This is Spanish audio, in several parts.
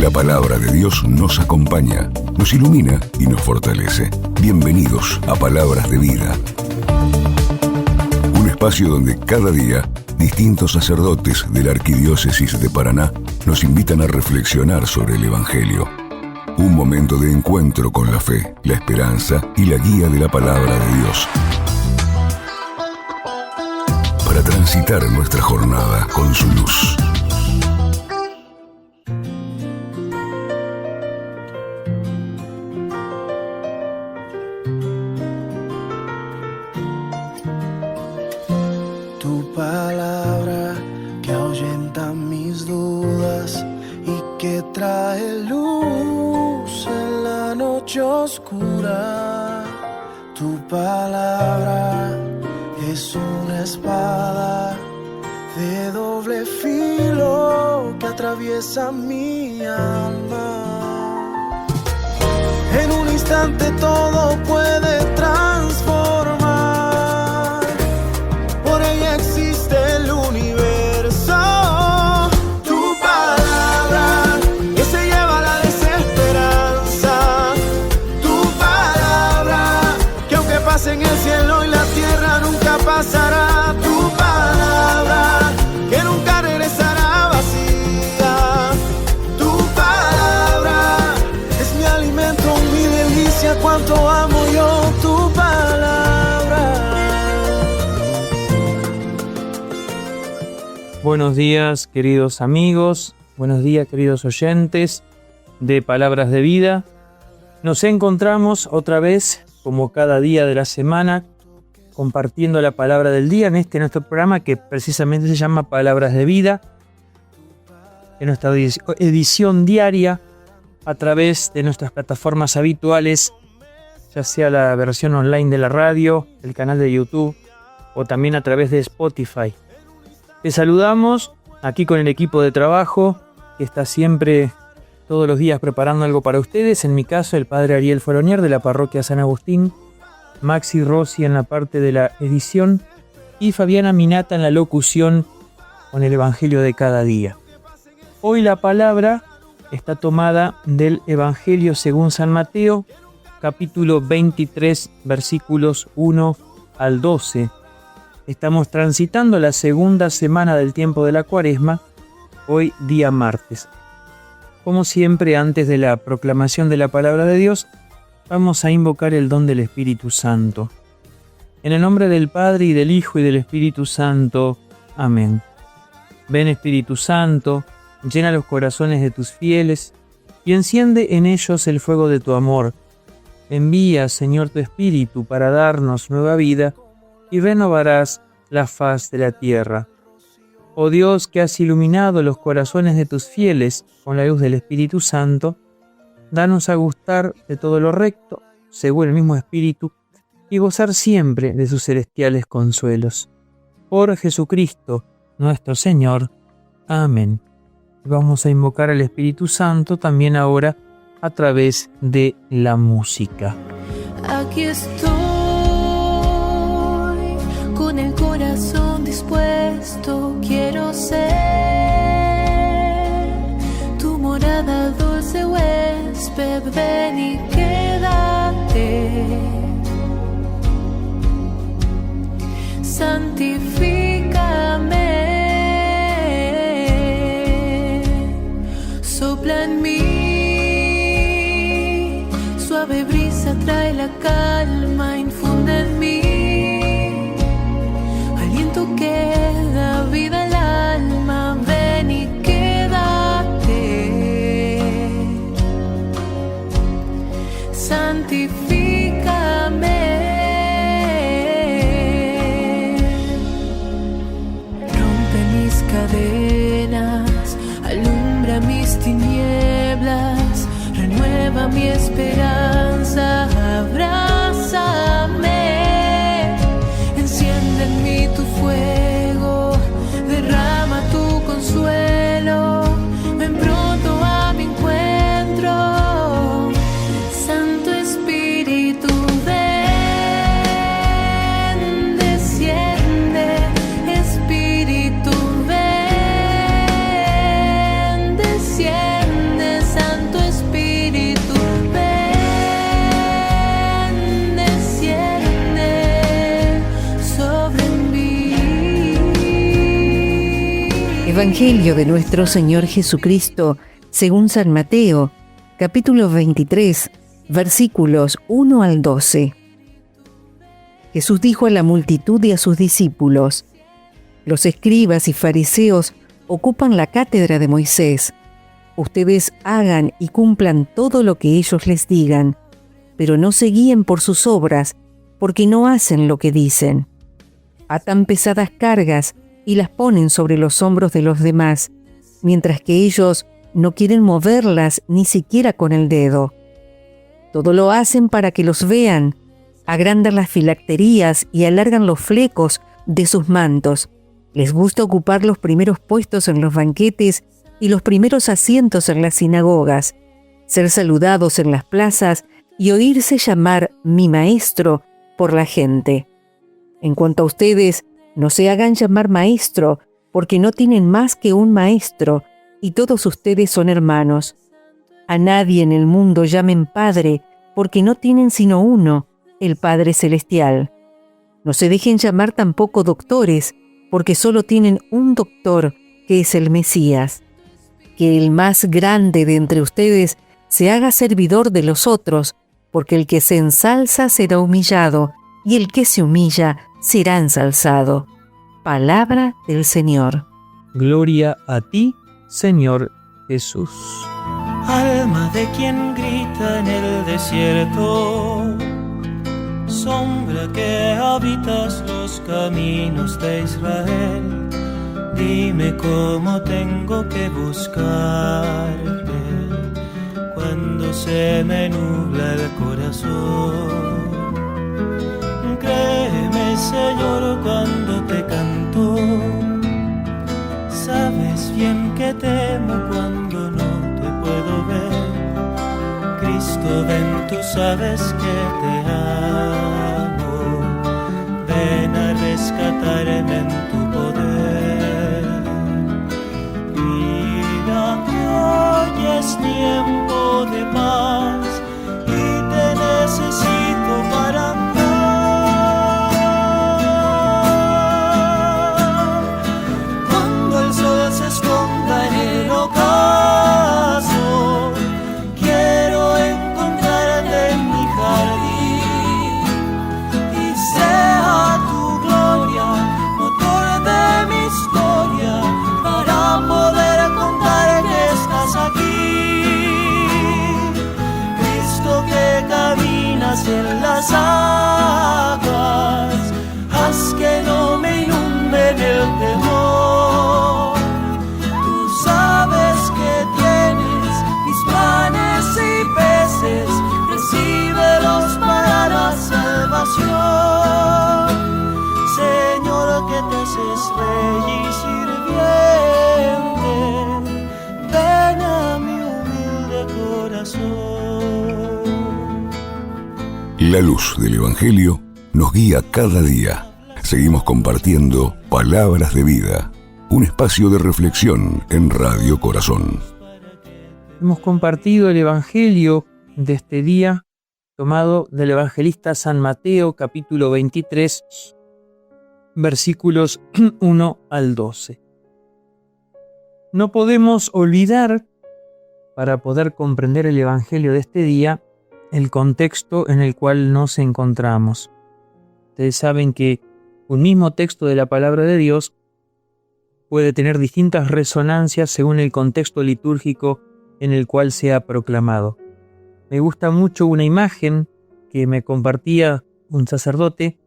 La palabra de Dios nos acompaña, nos ilumina y nos fortalece. Bienvenidos a Palabras de Vida. Un espacio donde cada día distintos sacerdotes de la Arquidiócesis de Paraná nos invitan a reflexionar sobre el Evangelio. Un momento de encuentro con la fe, la esperanza y la guía de la palabra de Dios. Para transitar nuestra jornada con su luz. Tu palabra que ahuyenta mis dudas y que trae luz en la noche oscura. Tu palabra es una espada de doble filo que atraviesa mi alma. En un instante todo puede transformar. Por ella existe el universo. Tu palabra que se lleva la desesperanza. Tu palabra que aunque pase en el cielo y la tierra nunca pasará. Tu palabra que nunca regresará vacía. Tu palabra es mi alimento, mi delicia. Cuánto amo yo tu palabra. Buenos días, queridos amigos. Buenos días, queridos oyentes de Palabras de Vida. Nos encontramos otra vez, como cada día de la semana, compartiendo la palabra del día en nuestro programa que precisamente se llama Palabras de Vida, en nuestra edición diaria a través de nuestras plataformas habituales, ya sea la versión online de la radio, el canal de YouTube o también a través de Spotify. Te saludamos aquí con el equipo de trabajo que está siempre todos los días preparando algo para ustedes. En mi caso, el padre Ariel Foronier de la parroquia San Agustín, Maxi Rossi en la parte de la edición y Fabiana Minata en la locución con el Evangelio de cada día. Hoy la palabra está tomada del Evangelio según San Mateo, capítulo 23, versículos 1 al 12. Estamos transitando la segunda semana del tiempo de la Cuaresma, hoy día martes. Como siempre, antes de la proclamación de la palabra de Dios, vamos a invocar el don del Espíritu Santo. En el nombre del Padre, y del Hijo, y del Espíritu Santo. Amén. Ven, Espíritu Santo, llena los corazones de tus fieles, y enciende en ellos el fuego de tu amor. Envía, Señor, tu Espíritu para darnos nueva vida, y renovarás la faz de la tierra. Oh Dios, que has iluminado los corazones de tus fieles con la luz del Espíritu Santo, danos a gustar de todo lo recto, según el mismo Espíritu, y gozar siempre de sus celestiales consuelos. Por Jesucristo, nuestro Señor. Amén. Vamos a invocar al Espíritu Santo también ahora a través de la música. Aquí estoy, con el corazón dispuesto, quiero ser tu morada, dulce huésped, ven y quédate. Santifícame, sopla en mí, suave brisa trae la calma, infunde en mí aliento que da vida al alma, ven y quédate. Santifícame, rompe mis cadenas, alumbra mis tinieblas, renueva mi esperanza, abrázame, enciende en mí tu fuego, derrama tu consuelo, ven pronto a mi encuentro, Santo Espíritu, ven, desciende, Espíritu, ven, desciende, Evangelio de nuestro Señor Jesucristo, según San Mateo, capítulo 23, versículos 1 al 12. Jesús dijo a la multitud y a sus discípulos: los escribas y fariseos ocupan la cátedra de Moisés. Ustedes hagan y cumplan todo lo que ellos les digan, pero no se guíen por sus obras, porque no hacen lo que dicen. Atan pesadas cargas y las ponen sobre los hombros de los demás, mientras que ellos no quieren moverlas ni siquiera con el dedo. Todo lo hacen para que los vean, agrandan las filacterías y alargan los flecos de sus mantos. Les gusta ocupar los primeros puestos en los banquetes y los primeros asientos en las sinagogas, ser saludados en las plazas y oírse llamar mi maestro por la gente. En cuanto a ustedes, no se hagan llamar maestro, porque no tienen más que un maestro, y todos ustedes son hermanos. A nadie en el mundo llamen Padre, porque no tienen sino uno, el Padre Celestial. No se dejen llamar tampoco doctores, porque solo tienen un doctor, que es el Mesías. Que el más grande de entre ustedes se haga servidor de los otros, porque el que se ensalza será humillado, y el que se humilla será ensalzado. Palabra del Señor. Gloria a ti, Señor Jesús. Alma de quien grita en el desierto, sombra que habitas los caminos de Israel, dime cómo tengo que buscarte cuando se me nubla el corazón. Créeme, Señor, cuando te canto, sabes bien que temo cuando no te puedo ver. Cristo, ven, tú sabes que te amo, ven a rescatarme en tu poder. Mira que hoy es tiempo de paz y te necesito para amar. Cuando el sol se esconda en el ocaso, quiero encontrarte en mi jardín y sea tu gloria motor de mi historia para poder contar que estás aquí. Cristo, que caminas en las aguas, haz que no me inunde el temor. Tú sabes que tienes mis panes y peces, recíbelos para la salvación. Señor, que te haces rey y sirviente, ven a mi humilde corazón. La luz del Evangelio nos guía cada día. Seguimos compartiendo Palabras de Vida, un espacio de reflexión en Radio Corazón. Hemos compartido el Evangelio de este día, tomado del evangelista San Mateo, capítulo 23, versículos 1 al 12. No podemos olvidar, para poder comprender el Evangelio de este día, el contexto en el cual nos encontramos. Ustedes saben que un mismo texto de la palabra de Dios puede tener distintas resonancias según el contexto litúrgico en el cual se ha proclamado. Me gusta mucho una imagen que me compartía un sacerdote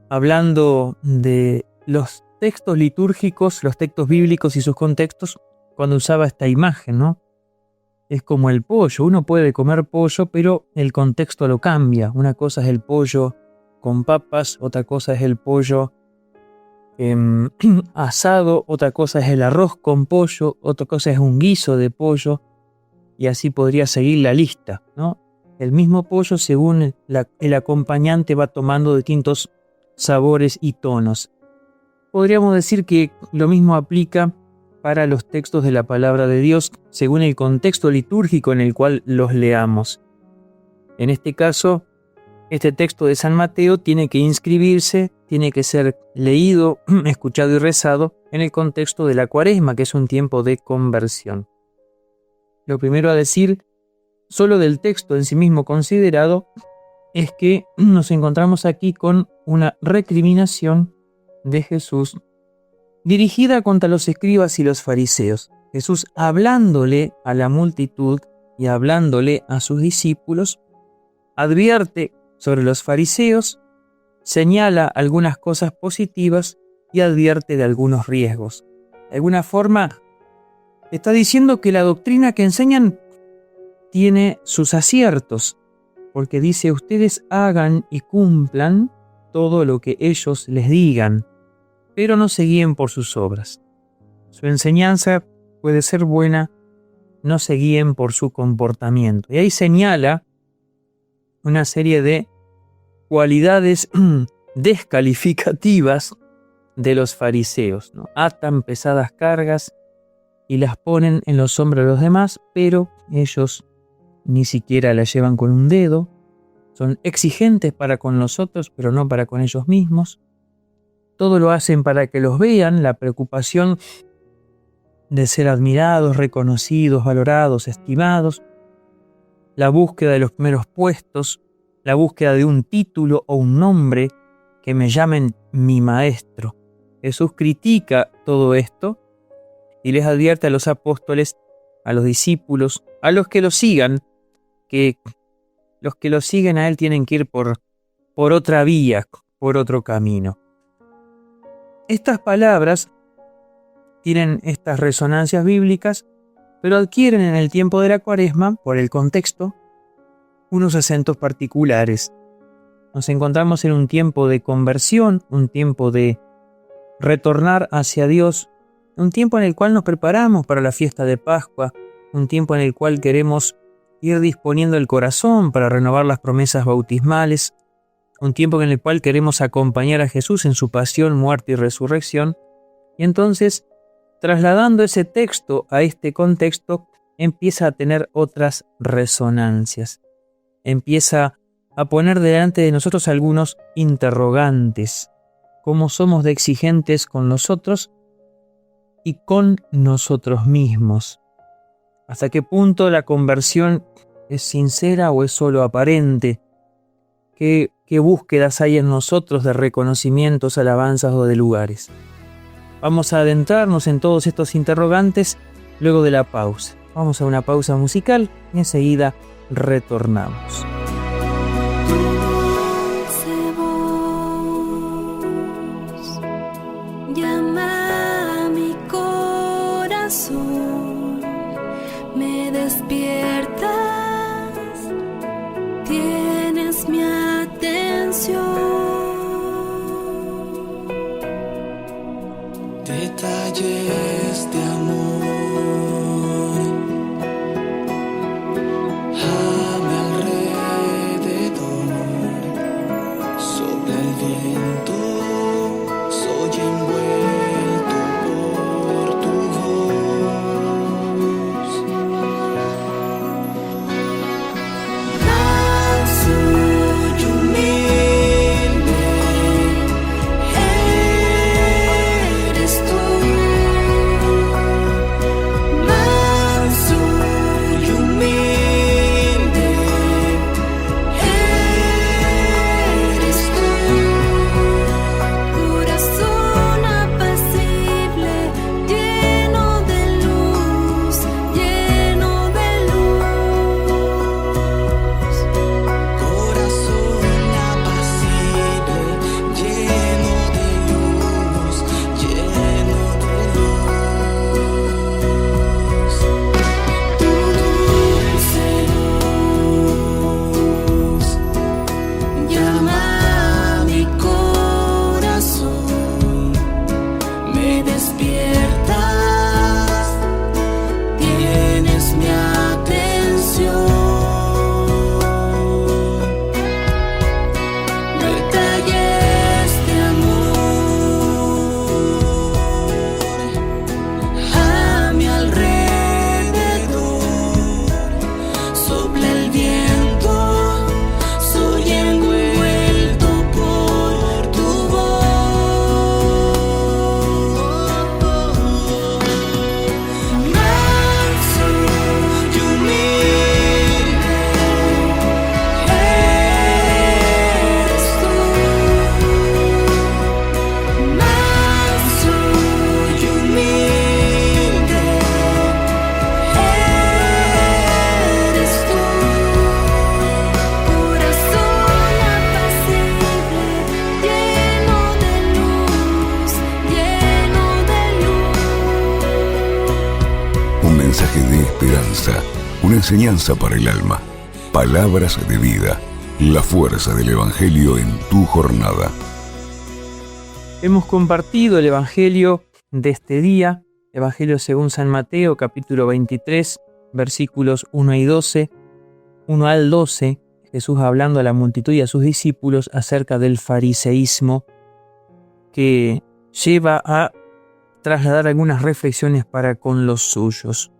hablando de los textos litúrgicos, los textos bíblicos y sus contextos, cuando usaba esta imagen, ¿no? Es como el pollo, uno puede comer pollo, pero el contexto lo cambia. Una cosa es el pollo con papas, otra cosa es el pollo asado, otra cosa es el arroz con pollo, otra cosa es un guiso de pollo, y así podría seguir la lista, ¿no? El mismo pollo, según el acompañante, va tomando distintos sabores y tonos. Podríamos decir que lo mismo aplica para los textos de la palabra de Dios, según el contexto litúrgico en el cual los leamos. En este caso, este texto de San Mateo tiene que inscribirse tiene que ser leído, escuchado y rezado en el contexto de la Cuaresma, que es un tiempo de conversión. Lo primero a decir, solo del texto en sí mismo considerado, es que nos encontramos aquí con una recriminación de Jesús dirigida contra los escribas y los fariseos. Jesús, hablándole a la multitud y hablándole a sus discípulos, advierte sobre los fariseos, señala algunas cosas positivas y advierte de algunos riesgos. De alguna forma, está diciendo que la doctrina que enseñan tiene sus aciertos, porque dice, ustedes hagan y cumplan todo lo que ellos les digan, pero no se guíen por sus obras. Su enseñanza puede ser buena, no se guíen por su comportamiento. Y ahí señala una serie de cualidades descalificativas de los fariseos, ¿no? Atan pesadas cargas y las ponen en los hombros de los demás, pero ellos ni siquiera la llevan con un dedo. Son exigentes para con los otros, pero no para con ellos mismos. Todo lo hacen para que los vean, la preocupación de ser admirados, reconocidos, valorados, estimados, la búsqueda de los primeros puestos, la búsqueda de un título o un nombre, que me llamen mi maestro. Jesús critica todo esto y les advierte a los apóstoles, a los discípulos, a los que lo sigan, que los que lo siguen a él tienen que ir por otra vía, por otro camino. Estas palabras tienen estas resonancias bíblicas, pero adquieren en el tiempo de la Cuaresma, por el contexto, unos acentos particulares. Nos encontramos en un tiempo de conversión, un tiempo de retornar hacia Dios, un tiempo en el cual nos preparamos para la fiesta de Pascua, un tiempo en el cual queremos ir disponiendo el corazón para renovar las promesas bautismales, un tiempo en el cual queremos acompañar a Jesús en su pasión, muerte y resurrección, y entonces, trasladando ese texto a este contexto, empieza a tener otras resonancias, empieza a poner delante de nosotros algunos interrogantes, cómo somos de exigentes con nosotros y con nosotros mismos. ¿Hasta qué punto la conversión es sincera o es solo aparente? ¿Qué búsquedas hay en nosotros de reconocimientos, alabanzas o de lugares? Vamos a adentrarnos en todos estos interrogantes luego de la pausa. Vamos a una pausa musical y enseguida retornamos. Llama a mi corazón, me despiertas, tienes mi atención. Detalles de amor a mi alrededor, sobre el viento soy envuelto por tu voz. Manso y humilde eres tú. Manso y humilde eres tú. Corazón apacible, lleno de luz, lleno de luz. Corazón apacible, lleno de luz, lleno de luz. Tu dulce luz llama a mi corazón, me despiertas, tienes mi atención. Detalles de amor a mi alrededor, sopla el viento, soy envuelto por tu voz. mensaje de esperanza, una enseñanza para el alma. Palabras de vida, la fuerza del Evangelio en tu jornada. Hemos compartido el Evangelio de este día, Evangelio según San Mateo, capítulo 23, versículos 1 al 12, Jesús hablando a la multitud y a sus discípulos acerca del fariseísmo, que lleva a trasladar algunas reflexiones para con los suyos.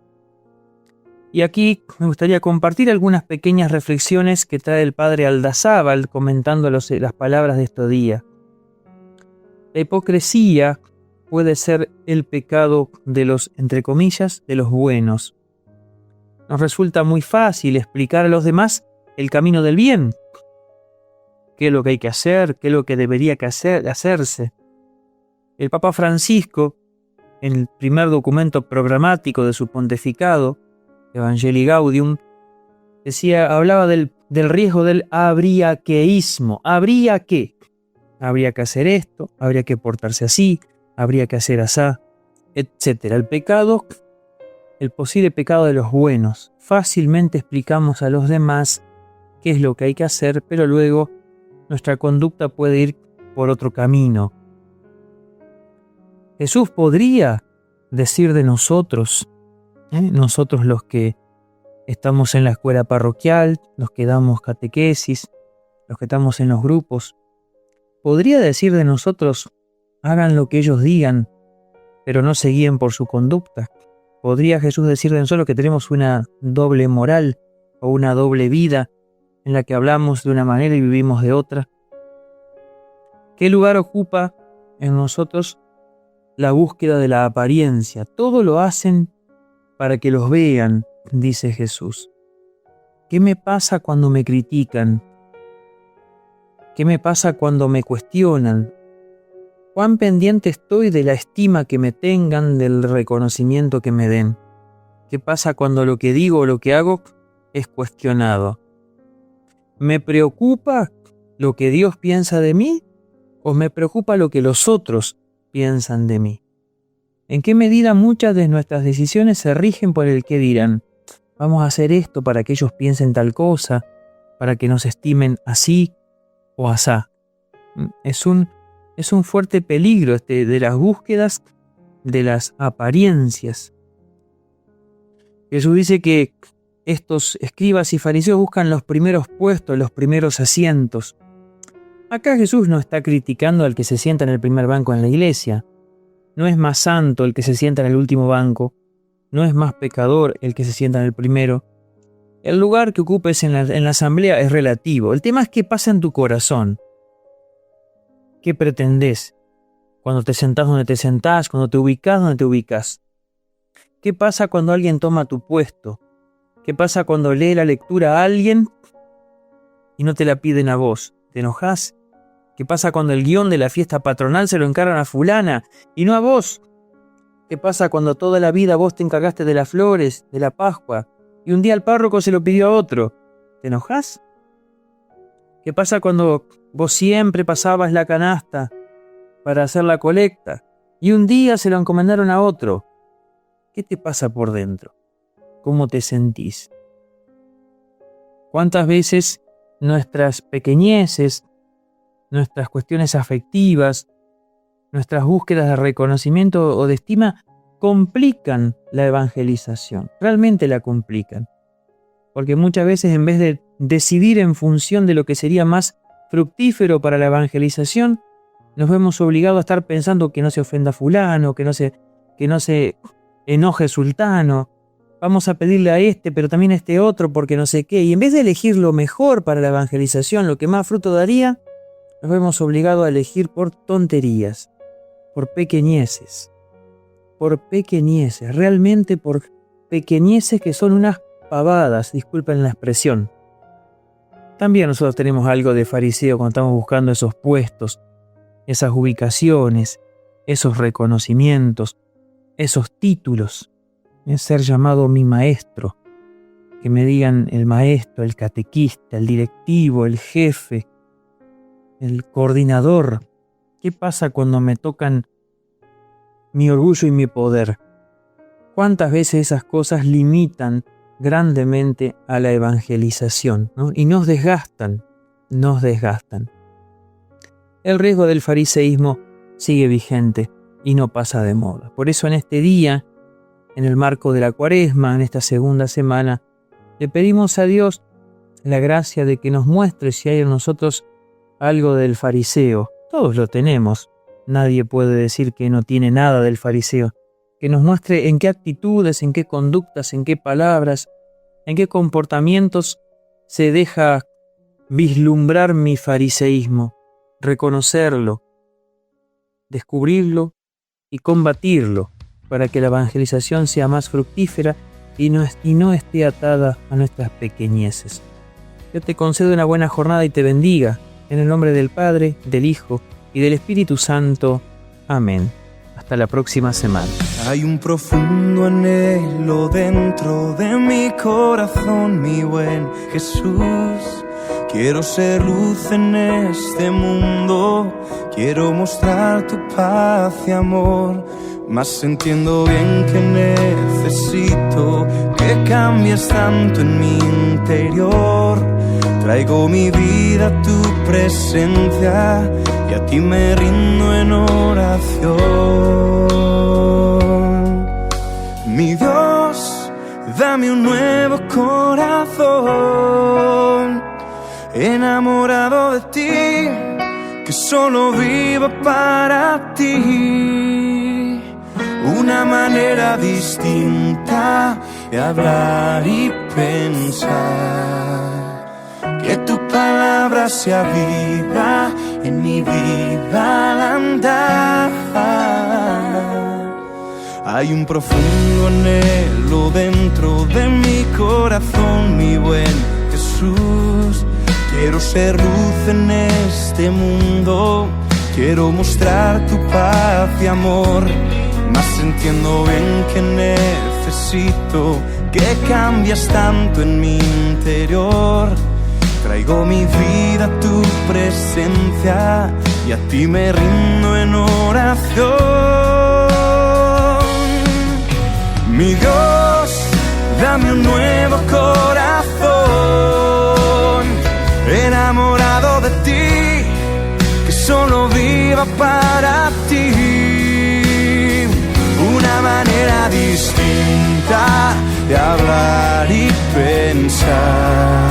Y aquí me gustaría compartir algunas pequeñas reflexiones que trae el padre Aldazábal comentando las palabras de este día. La hipocresía puede ser el pecado de los, entre comillas, de los buenos. Nos resulta muy fácil explicar a los demás el camino del bien. ¿Qué es lo que hay que hacer? ¿Qué es lo que debería hacerse? El Papa Francisco, en el primer documento programático de su pontificado, Evangelii Gaudium, hablaba del riesgo del habría-queísmo. ¿Habría qué? Habría que hacer esto, habría que portarse así, habría que hacer asá, etc. El pecado, el posible pecado de los buenos. Fácilmente explicamos a los demás qué es lo que hay que hacer, pero luego nuestra conducta puede ir por otro camino. Jesús podría decir de nosotros, nosotros los que estamos en la escuela parroquial, los que damos catequesis, los que estamos en los grupos, podría decir de nosotros, hagan lo que ellos digan, pero no se guíen por su conducta. Podría Jesús decir de nosotros que tenemos una doble moral o una doble vida en la que hablamos de una manera y vivimos de otra. ¿Qué lugar ocupa en nosotros la búsqueda de la apariencia? Todo lo hacen para que los vean, dice Jesús. ¿Qué me pasa cuando me critican? ¿Qué me pasa cuando me cuestionan? ¿Cuán pendiente estoy de la estima que me tengan, del reconocimiento que me den? ¿Qué pasa cuando lo que digo o lo que hago es cuestionado? ¿Me preocupa lo que Dios piensa de mí o me preocupa lo que los otros piensan de mí? ¿En qué medida muchas de nuestras decisiones se rigen por el qué dirán? Vamos a hacer esto para que ellos piensen tal cosa, para que nos estimen así o asá. Es un fuerte peligro de las búsquedas de las apariencias. Jesús dice que estos escribas y fariseos buscan los primeros puestos, los primeros asientos. Acá Jesús no está criticando al que se sienta en el primer banco en la iglesia. No es más santo el que se sienta en el último banco. No es más pecador el que se sienta en el primero. El lugar que ocupes en la asamblea es relativo. El tema es qué pasa en tu corazón. ¿Qué pretendés? Cuando te sentás donde te sentás, cuando te ubicás donde te ubicás. ¿Qué pasa cuando alguien toma tu puesto? ¿Qué pasa cuando lee la lectura a alguien y no te la piden a vos? ¿Te enojás? ¿Qué pasa cuando el guión de la fiesta patronal se lo encargan a fulana y no a vos? ¿Qué pasa cuando toda la vida vos te encargaste de las flores, de la Pascua, y un día el párroco se lo pidió a otro? ¿Te enojás? ¿Qué pasa cuando vos siempre pasabas la canasta para hacer la colecta y un día se lo encomendaron a otro? ¿Qué te pasa por dentro? ¿Cómo te sentís? ¿Cuántas veces nuestras pequeñeces, nuestras cuestiones afectivas, nuestras búsquedas de reconocimiento o de estima complican la evangelización? Realmente la complican. Porque muchas veces en vez de decidir en función de lo que sería más fructífero para la evangelización, nos vemos obligados a estar pensando que no se ofenda fulano, que no se enoje sultano. Vamos a pedirle a este, pero también a este otro, porque no sé qué. Y en vez de elegir lo mejor para la evangelización, lo que más fruto daría, nos vemos obligados a elegir por tonterías, por pequeñeces, realmente por pequeñeces que son unas pavadas, disculpen la expresión. También nosotros tenemos algo de fariseo cuando estamos buscando esos puestos, esas ubicaciones, esos reconocimientos, esos títulos. Es ser llamado mi maestro, que me digan el maestro, el catequista, el directivo, el jefe, el coordinador. ¿Qué pasa cuando me tocan mi orgullo y mi poder? cuántas veces esas cosas limitan grandemente a la evangelización, ¿no? Y nos desgastan. El riesgo del fariseísmo sigue vigente y no pasa de moda. Por eso en este día, en el marco de la Cuaresma, en esta segunda semana, le pedimos a Dios la gracia de que nos muestre si hay en nosotros algo del fariseo. Todos lo tenemos. Nadie puede decir que no tiene nada del fariseo. Que nos muestre en qué actitudes, en qué conductas, en qué palabras, en qué comportamientos se deja vislumbrar mi fariseísmo. Reconocerlo, descubrirlo y combatirlo para que la evangelización sea más fructífera y no esté atada a nuestras pequeñeces. Yo te concedo una buena jornada y te bendiga, en el nombre del Padre, del Hijo y del Espíritu Santo. Amén. Hasta la próxima semana. Hay un profundo anhelo dentro de mi corazón, mi buen Jesús. Quiero ser luz en este mundo, quiero mostrar tu paz y amor. Mas entiendo bien que necesito que cambies tanto en mi interior. Traigo mi vida a tu presencia y a ti me rindo en oración. Mi Dios, dame un nuevo corazón, enamorado de ti, que solo viva para ti. Una manera distinta de hablar y pensar, que tu palabra sea viva en mi vida al andar. Hay un profundo anhelo dentro de mi corazón, mi buen Jesús. Quiero ser luz en este mundo, quiero mostrar tu paz y amor. Mas entiendo bien que necesito que cambies tanto en mi interior. Traigo mi vida a tu presencia y a ti me rindo en oración. Mi Dios, dame un nuevo corazón, enamorado de ti, que solo viva para ti. Una manera distinta de hablar y pensar,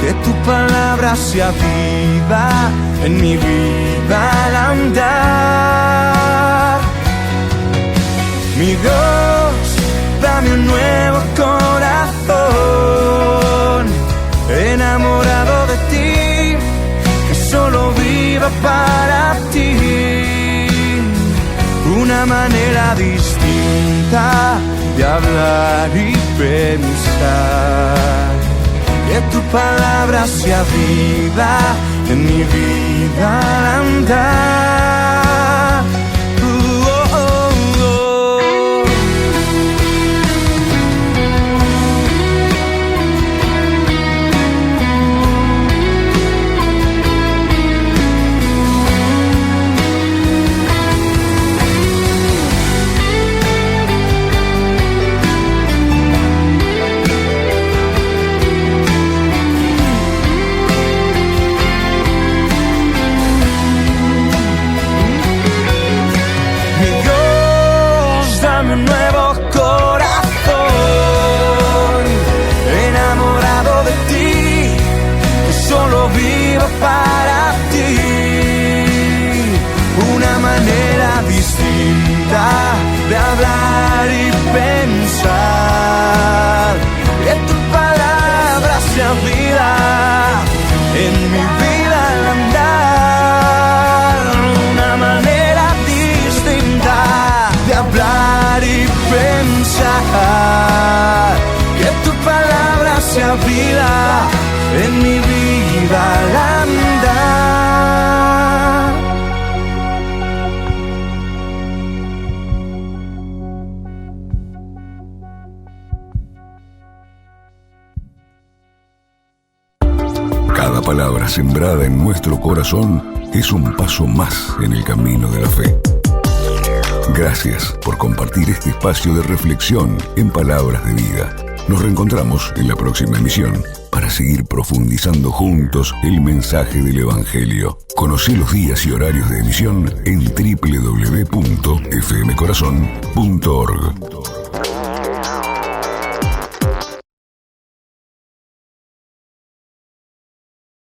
que tu palabra sea viva en mi vida al andar. Mi Dios, dame un nuevo corazón, enamorado de ti, que solo viva para ti. Una manera distinta de hablar y pensar, que tu palabra sea viva en mi vida al andar. Un nuevo corazón, enamorado de ti, que solo viva para ti. Una manera distinta de hablar y pensar, que tu palabra sea vida en mi vida al andar. Una manera distinta de hablar y pensar, que tu palabra sea vida en mi vida al andar. Cada palabra sembrada en nuestro corazón es un paso más en el camino de la fe. Gracias por compartir este espacio de reflexión en Palabras de Vida. Nos reencontramos en la próxima emisión para seguir profundizando juntos el mensaje del Evangelio. Conocí los días y horarios de emisión en www.fmcorazon.org.